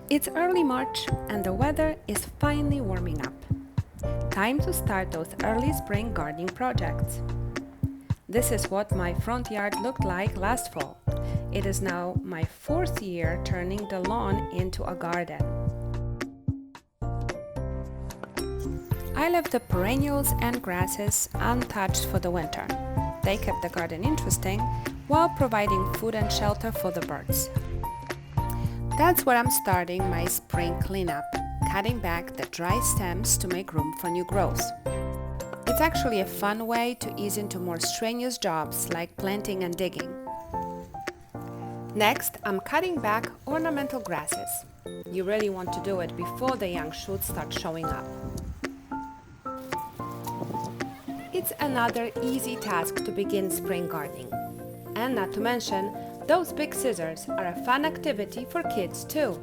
It's early March and the weather is finally warming up. Time to start those early spring gardening projects. This is what my front yard looked like last fall. It is now my fourth year turning the lawn into a garden. I left the perennials and grasses untouched for the winter. They kept the garden interesting while providing food and shelter for the birds. That's where I'm starting my spring cleanup, cutting back the dry stems to make room for new growth. It's actually a fun way to ease into more strenuous jobs like planting and digging. Next, I'm cutting back ornamental grasses. You really want to do it before the young shoots start showing up. It's another easy task to begin spring gardening. And not to mention, those big scissors are a fun activity for kids too.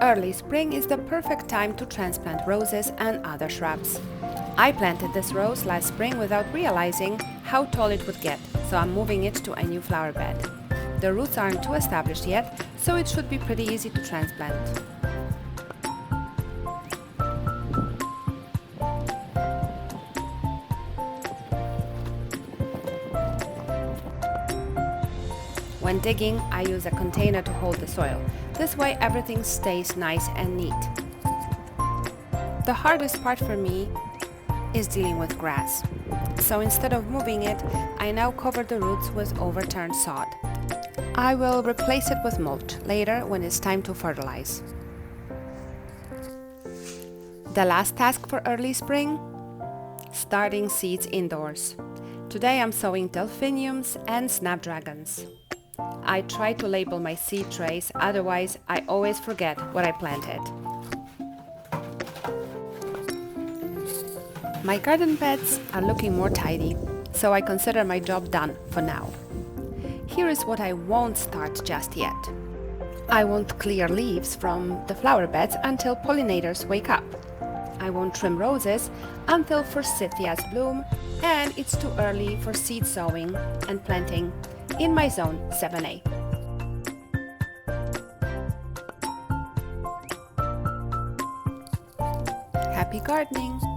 Early spring is the perfect time to transplant roses and other shrubs. I planted this rose last spring without realizing how tall it would get, so I'm moving it to a new flower bed. The roots aren't too established yet, so it should be pretty easy to transplant. When digging, I use a container to hold the soil. This way everything stays nice and neat. The hardest part for me is dealing with grass. So instead of moving it, I now cover the roots with overturned sod. I will replace it with mulch later when it's time to fertilize. The last task for early spring? Starting seeds indoors. Today I'm sowing delphiniums and snapdragons. I try to label my seed trays, otherwise I always forget what I planted. My garden beds are looking more tidy, so I consider my job done for now. Here is what I won't start just yet. I won't clear leaves from the flower beds until pollinators wake up. I won't trim roses until forsythias bloom, and it's too early for seed sowing and planting in my zone 7A. Happy gardening!